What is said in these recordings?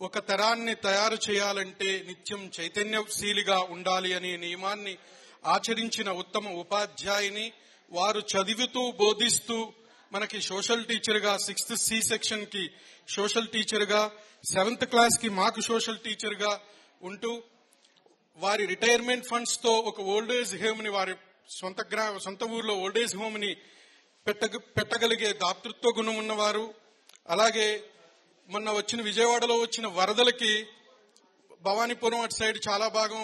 ఒక తరాన్ని తయారు చేయాలంటే నిత్యం చైతన్యశీలిగా ఉండాలి అనే నియమాన్ని ఆచరించిన ఉత్తమ ఉపాధ్యాయుని. వారు చదువుతూ బోధిస్తూ మనకి సోషల్ టీచర్ గా 6th C సెక్షన్ కి సోషల్ టీచర్ గా, 7th క్లాస్ కి మాకు సోషల్ టీచర్ గా ఉంటూ వారి రిటైర్మెంట్ ఫండ్స్ తో ఒక ఓల్డ్ ఏజ్ హోమ్ ని వారి సొంత ఊర్లో ఓల్డ్ ఏజ్ హోమ్ ని పెట్టగలిగే దాతృత్వ గుణం ఉన్నవారు. అలాగే మొన్న విజయవాడలో వచ్చిన వరదలకి భవానీపురం అటు సైడ్ చాలా భాగం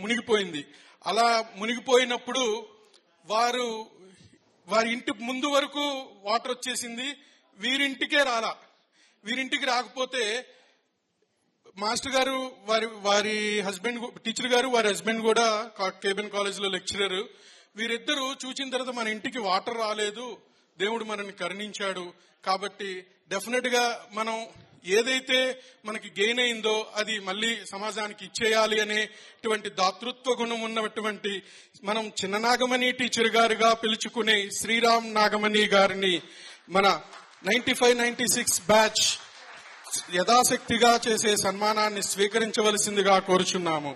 మునిగిపోయింది. అలా మునిగిపోయినప్పుడు వారి ఇంటి ముందు వరకు వాటర్ వచ్చేసింది, వీరింటికి రాకపోతే మాస్టర్ గారు వారి హస్బెండ్ టీచర్ గారు వారి హస్బెండ్ కూడా కేబిన్ కాలేజ్ లో లెక్చరర్, వీరిద్దరూ చూసిన తర్వాత మన ఇంటికి వాటర్ రాలేదు, దేవుడు మనల్ని కరుణించాడు, కాబట్టి డెఫినెట్ గా మనం ఏదైతే మనకి గెయిన్ అయిందో అది మళ్ళీ సమాజానికి ఇచ్చేయాలి అనేటువంటి దాతృత్వ గుణం ఉన్నటువంటి మనం చిన్న నాగమణి టీచర్ గారుగా పిలుచుకునే శ్రీరామ్ నాగమణి గారిని మన 95-96 బ్యాచ్ యథాశక్తిగా చేసే సన్మానాన్ని స్వీకరించవలసిందిగా కోరుచున్నాము.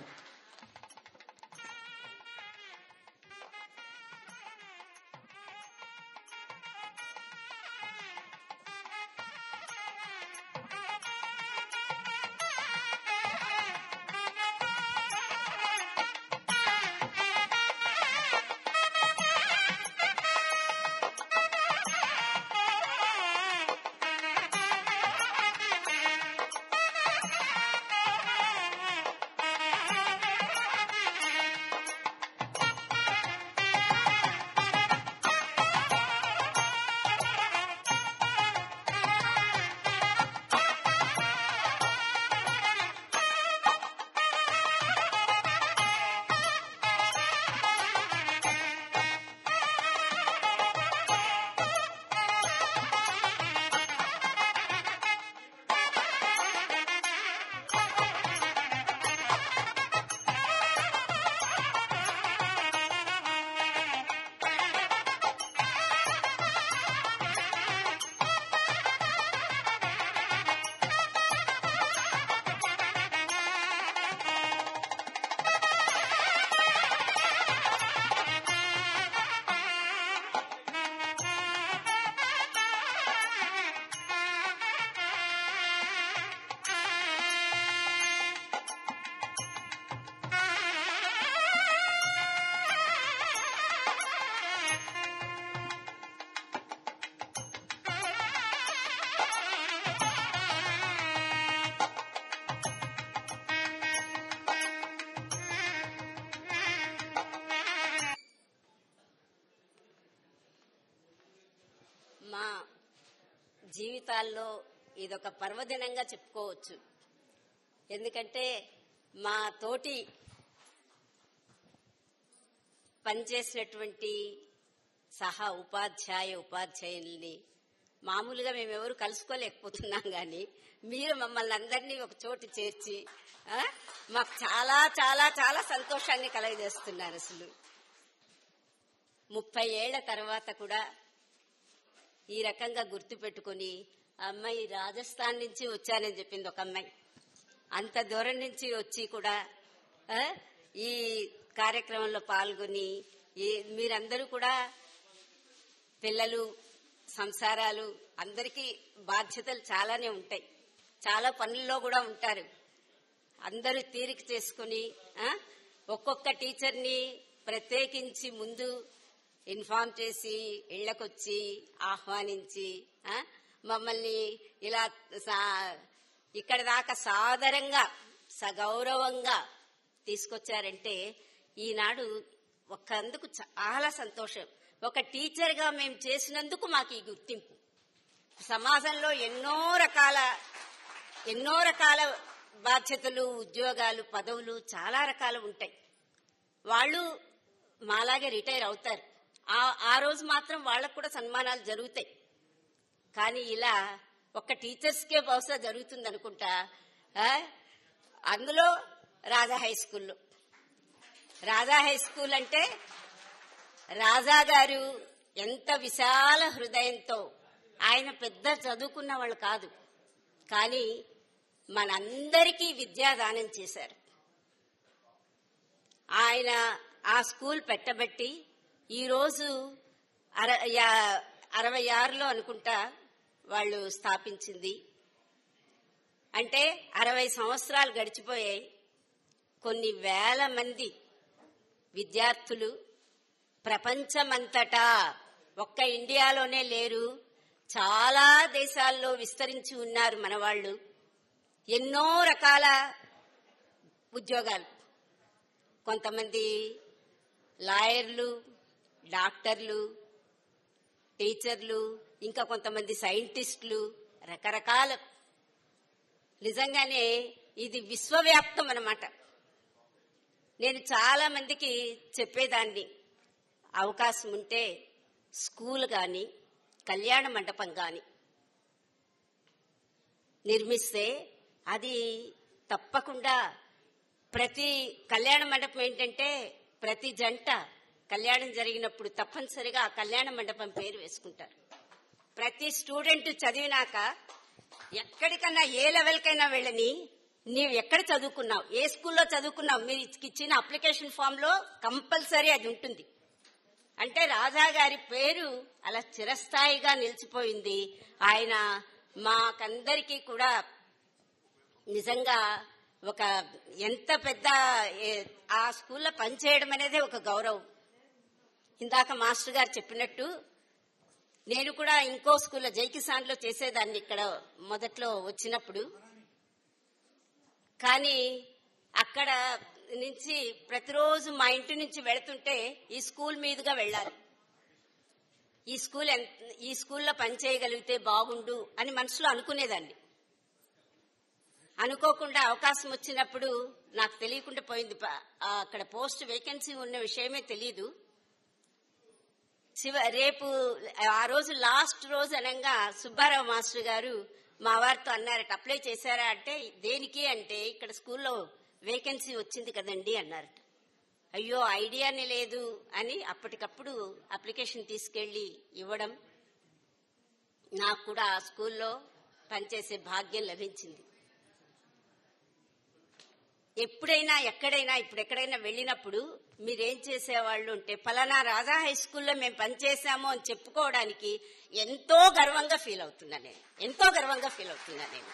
మా జీవితాల్లో ఇదొక పర్వదినంగా చెప్పుకోవచ్చు. ఎందుకంటే మా తోటి పనిచేసినటువంటి సహా ఉపాధ్యాయుల్ని మామూలుగా మేమెవరు కలుసుకోలేకపోతున్నాం, కానీ మీరు మమ్మల్ని అందరినీ ఒక చోటు చేర్చి మాకు చాలా చాలా చాలా సంతోషాన్ని కలగజేస్తున్నారు. అసలు 30 ఏళ్ల తర్వాత కూడా ఈ రకంగా గుర్తు పెట్టుకుని, అమ్మాయి రాజస్థాన్ నుంచి వచ్చానని చెప్పింది ఒక అమ్మాయి. అంత దూరం నుంచి వచ్చి కూడా ఈ కార్యక్రమంలో పాల్గొని, మీరందరూ కూడా పిల్లలు, సంసారాలు, అందరికీ బాధ్యతలు చాలానే ఉంటాయి, చాలా పనుల్లో కూడా ఉంటారు. అందరూ తీరిక చేసుకుని ఒక్కొక్క టీచర్ని ప్రత్యేకించి ముందు ఇన్ఫార్మ్ చేసి ఇళ్లకొచ్చి ఆహ్వానించి మమ్మల్ని ఇలా ఇక్కడ దాకా సాదరంగా సగౌరవంగా తీసుకొచ్చారంటే ఈనాడు ఒకందుకు చాలా సంతోషం. ఒక టీచర్గా మేము చేసినందుకు మాకు ఈ గుర్తింపు. సమాజంలో ఎన్నో రకాల బాధ్యతలు, ఉద్యోగాలు, పదవులు చాలా రకాలు ఉంటాయి. వాళ్ళు మాలాగే రిటైర్ అవుతారు. ఆ రోజు మాత్రం వాళ్ళకు కూడా సన్మానాలు జరుగుతాయి. కానీ ఇలా ఒక్క టీచర్స్కే బహుశా జరుగుతుంది అనుకుంటా. అందులో రాజా హై స్కూల్ అంటే రాజా గారు ఎంత విశాల హృదయంతో, ఆయన పెద్ద చదువుకున్న వాళ్ళు కాదు, కానీ మనందరికీ విద్యాదానం చేశారు. ఆయన ఆ స్కూల్ పెట్టబట్టి ఈరోజు 66లో అనుకుంటా వాళ్ళు స్థాపించింది. అంటే 60 సంవత్సరాలు గడిచిపోయాయి. కొన్ని వేల మంది విద్యార్థులు ప్రపంచమంతటా, ఒక్క ఇండియాలోనే లేరు, చాలా దేశాల్లో విస్తరించి ఉన్నారు మన వాళ్ళు. ఎన్నో రకాల ఉద్యోగాలు, కొంతమంది లాయర్లు, డాక్టర్లు, టీచర్లు, ఇంకా కొంతమంది సైంటిస్టులు, రకరకాల. నిజంగానే ఇది విశ్వవ్యాప్తం అన్నమాట. నేను చాలా మందికి చెప్పేదాన్ని, అవకాశం ఉంటే స్కూల్ కానీ కళ్యాణ మండపం కానీ నిర్మిస్తే అది తప్పకుండా, ప్రతి కళ్యాణ మండపం ఏంటంటే ప్రతి జంట కళ్యాణం జరిగినప్పుడు తప్పనిసరిగా ఆ కళ్యాణ మండపం పేరు వేసుకుంటారు. ప్రతి స్టూడెంట్ చదివినాక ఎక్కడికన్నా ఏ లెవెల్కైనా వెళ్ళని, నీవు ఎక్కడ చదువుకున్నావు, ఏ స్కూల్లో చదువుకున్నావు, మీరు ఇచ్చిన అప్లికేషన్ ఫామ్ లో కంపల్సరీ అది ఉంటుంది. అంటే రాజా గారి పేరు అలా చిరస్థాయిగా నిలిచిపోయింది. ఆయన మాకందరికీ కూడా నిజంగా ఒక ఎంత పెద్ద ఆ స్కూల్లో పనిచేయడం అనేది ఒక గౌరవం. ఇందాక మాస్టర్ గారు చెప్పినట్టు నేను కూడా ఇంకో స్కూల్లో జైకిసాన్లో చేసేదాన్ని ఇక్కడ మొదట్లో వచ్చినప్పుడు. కానీ అక్కడ నుంచి ప్రతిరోజు మా ఇంటి నుంచి వెళుతుంటే ఈ స్కూల్ మీదుగా వెళ్ళాలి. ఈ స్కూల్లో పనిచేయగలిగితే బాగుండు అని మనసులో అనుకునేదాన్ని. అనుకోకుండా అవకాశం వచ్చినప్పుడు నాకు తెలియకుండా పోయింది. అక్కడ పోస్ట్ వేకెన్సీ ఉన్న విషయమే తెలీదు. రేపు ఆ రోజు లాస్ట్ రోజు అనగా సుబ్బారావు మాస్టర్ గారు మా వారితో అన్నారట, అప్లై చేశారా అంటే దేనికి అంటే ఇక్కడ స్కూల్లో వేకెన్సీ వచ్చింది కదండి అన్నారట. అయ్యో ఐడియానే లేదు అని అప్పటికప్పుడు అప్లికేషన్ తీసుకెళ్లి ఇవ్వడం, నాకు కూడా ఆ స్కూల్లో పనిచేసే భాగ్యం లభించింది. ఎప్పుడైనా ఎక్కడైనా ఇప్పుడు ఎక్కడైనా వెళ్ళినప్పుడు మీరేం చేసేవాళ్ళు అంటే పలానా రాజా హై స్కూల్లో మేము పనిచేశాము అని చెప్పుకోవడానికి ఎంతో గర్వంగా ఫీల్ అవుతున్నా నేను.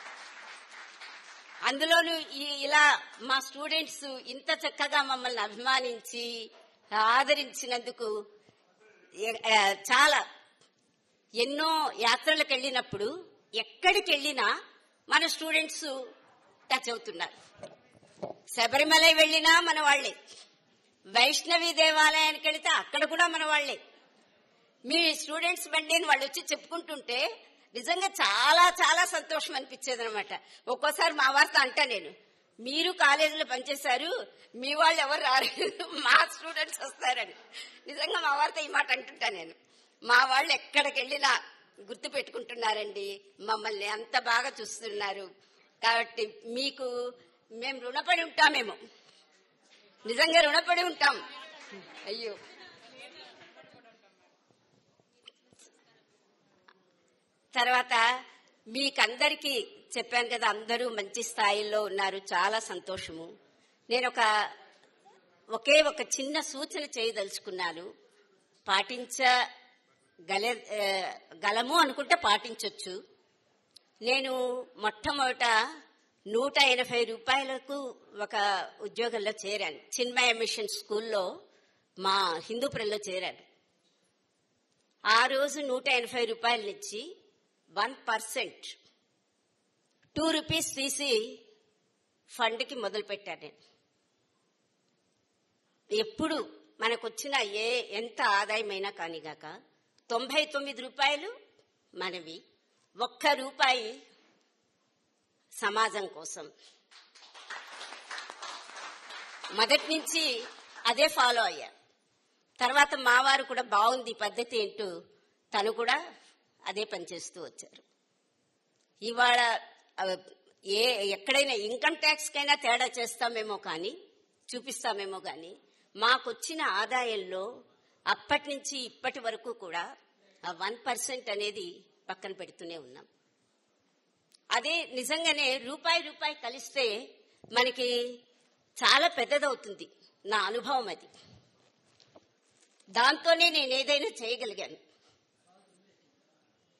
అందులోనూ ఇలా మా స్టూడెంట్స్ ఇంత చక్కగా మమ్మల్ని అభిమానించి ఆదరించినందుకు చాలా. ఎన్నో యాత్రలకు వెళ్ళినప్పుడు ఎక్కడికి వెళ్ళినా మన స్టూడెంట్స్ టచ్ అవుతున్నారు. శబరిమల వెళ్ళినా మన వాళ్లే, వైష్ణవి దేవాలయానికి వెళితే అక్కడ కూడా మన వాళ్లే. మీ స్టూడెంట్స్ బండి అని వాళ్ళు వచ్చి చెప్పుకుంటుంటే నిజంగా చాలా చాలా సంతోషం అనిపించేది అనమాట. ఒక్కోసారి మా వారితో అంటా నేను, మీరు కాలేజీలో పనిచేశారు, మీ వాళ్ళు ఎవరు రాలేదు, మా స్టూడెంట్స్ వస్తారని. నిజంగా మా వారితో ఈ మాట అంటుంటా నేను. మా వాళ్ళు ఎక్కడికి వెళ్ళినా గుర్తు పెట్టుకుంటున్నారండి, మమ్మల్ని అంత బాగా చూస్తున్నారు. కాబట్టి మీకు మేము రుణపడి ఉంటామేమో, నిజంగా రుణపడి ఉంటాం. అయ్యో తర్వాత మీకందరికీ చెప్పాను కదా, అందరూ మంచి స్థాయిలో ఉన్నారు, చాలా సంతోషము. నేను ఒకే ఒక చిన్న సూచన చేయదలుచుకున్నాను. గలము అనుకుంటే పాటించవచ్చు. నేను మొట్టమొదట 180 రూపాయలకు ఒక ఉద్యోగంలో చేరాను. చిన్మయ మిషన్ స్కూల్లో మా హిందూపురంలో చేరాను. ఆ రోజు 180 రూపాయల నుంచి 1% 2 రూపీస్ తీసి ఫండ్కి మొదలు పెట్టాను నేను. ఎప్పుడు మనకొచ్చిన ఎంత ఆదాయమైనా కానిగాక 99 రూపాయలు మనవి, 1 రూపాయి సమాజం కోసం. మొదటి నుంచి అదే ఫాలో అయ్యా. తర్వాత మావారు కూడా బాగుంది పద్ధతి ఏంటో తను కూడా అదే పనిచేస్తూ వచ్చారు. ఇవాళ ఎక్కడైనా ఇన్కమ్ ట్యాక్స్ కైనా తేడా చేస్తామేమో కానీ, చూపిస్తామేమో కానీ, మాకొచ్చిన ఆదాయంలో అప్పటి నుంచి ఇప్పటి వరకు కూడా ఆ 1% అనేది పక్కన పెడుతూనే ఉన్నాం. అదే నిజంగానే రూపాయి కలిస్తే మనకి చాలా పెద్దదవుతుంది. నా అనుభవం అది. దాంతోనే నేను ఏదైనా చేయగలిగాను.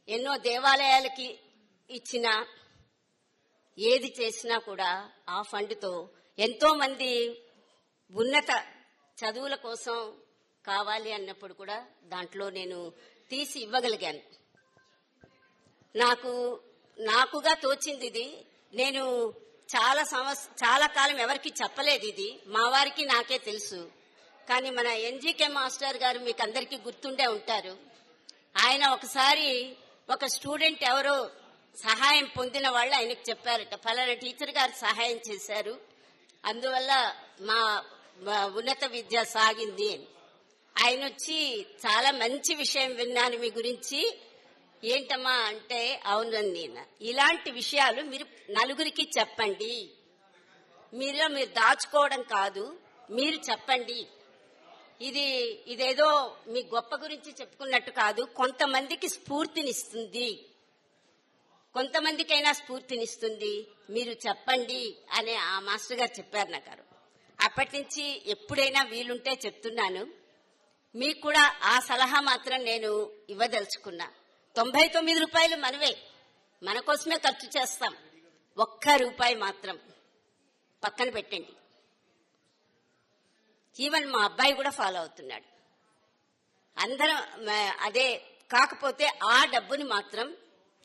ఎన్నో దేవాలయాలకి ఇచ్చిన ఏది చేసినా కూడా ఆ ఫండ్తో ఎంతో మంది ఉన్నత చదువుల కోసం కావాలి అన్నప్పుడు కూడా దాంట్లో నేను తీసి ఇవ్వగలిగాను. నాకుగా తోచింది ఇది. నేను చాలా కాలం ఎవరికి చెప్పలేదు ఇది. మా వారికి నాకే తెలుసు. కానీ మన ఎన్జీకే మాస్టర్ గారు మీకు అందరికీ గుర్తుండే ఉంటారు. ఆయన ఒకసారి ఒక స్టూడెంట్ ఎవరో సహాయం పొందిన వాళ్ళు ఆయనకు చెప్పారట, ఫలానా టీచర్ గారు సహాయం చేశారు, అందువల్ల మా ఉన్నత విద్య సాగింది అని. ఆయన వచ్చి చాలా మంచి విషయం విన్నాను మీ గురించి, ఏంటమ్మా అంటే అవునండి నేను. ఇలాంటి విషయాలు మీరు నలుగురికి చెప్పండి, మీరు దాచుకోవడం కాదు, మీరు చెప్పండి. ఇదేదో మీ గొప్ప గురించి చెప్పుకున్నట్టు కాదు, కొంతమందికి స్ఫూర్తినిస్తుంది, కొంతమందికైనా స్ఫూర్తినిస్తుంది, మీరు చెప్పండి అని ఆ మాస్టర్ గారు చెప్పారు నాకు. అప్పటి నుంచి ఎప్పుడైనా వీలుంటే చెప్తున్నాను. మీకు కూడా ఆ సలహా మాత్రం నేను ఇవ్వదలుచుకున్నా. 99 రూపాయలు మనవే, మన కోసమే ఖర్చు చేస్తాం. 1 రూపాయి మాత్రం పక్కన పెట్టండి. ఈవెన్ మా అబ్బాయి కూడా ఫాలో అవుతున్నాడు. అందరం అదే. కాకపోతే ఆ డబ్బుని మాత్రం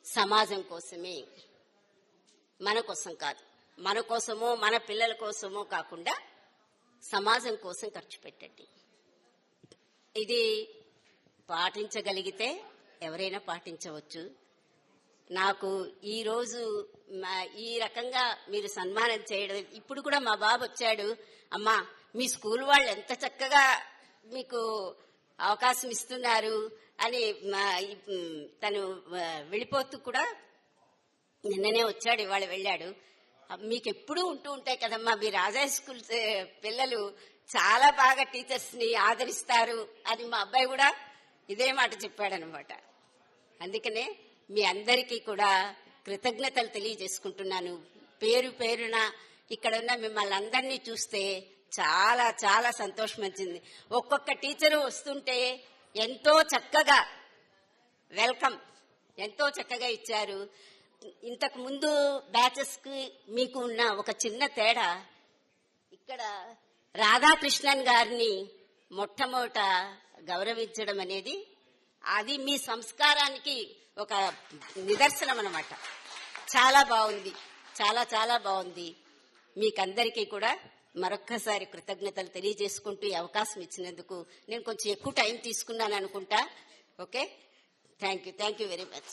సమాజం కోసమే, మన కోసం కాదు. మన కోసమో మన పిల్లల కోసమో కాకుండా సమాజం కోసం ఖర్చు పెట్టండి. ఇది పాటించగలిగితే ఎవరైనా పాటించవచ్చు. నాకు ఈరోజు ఈ రకంగా మీరు సన్మానం చేయడం, ఇప్పుడు కూడా మా బాబు వచ్చాడు, అమ్మా మీ స్కూల్ వాళ్ళు ఎంత చక్కగా మీకు అవకాశం ఇస్తున్నారు అని తను వెళ్ళిపోతూ కూడా నిన్ననే వచ్చాడు, ఇవాళ వెళ్ళాడు. మీకు ఎప్పుడూ ఉంటూ ఉంటాయి కదమ్మా, మీ రాజా స్కూల్ పిల్లలు చాలా బాగా టీచర్స్ ని ఆదరిస్తారు అని మా అబ్బాయి కూడా ఇదే మాట చెప్పాడనమాట. అందుకనే మీ అందరికీ కూడా కృతజ్ఞతలు తెలియజేసుకుంటున్నాను. పేరు పేరున ఇక్కడ ఉన్న మిమ్మల్ని అందరినీ చూస్తే చాలా చాలా సంతోషం వచ్చింది. ఒక్కొక్క టీచరు వస్తుంటే ఎంతో చక్కగా వెల్కమ్, ఎంతో చక్కగా ఇచ్చారు. ఇంతకు ముందు బ్యాచెస్ కి మీకు ఉన్న ఒక చిన్న తేడా, ఇక్కడ రాధాకృష్ణన్ గారిని మొట్టమొదట గౌరవించడం అనేది అది మీ సంస్కారానికి ఒక నిదర్శనం అన్నమాట. చాలా బాగుంది, చాలా చాలా బాగుంది. మీకందరికీ కూడా మరొక్కసారి కృతజ్ఞతలు తెలియజేసుకుంటూ ఈ అవకాశం ఇచ్చినందుకు. నేను కొంచెం ఎక్కువ టైం తీసుకున్నాను అనుకుంటా. Okay, thank you very much.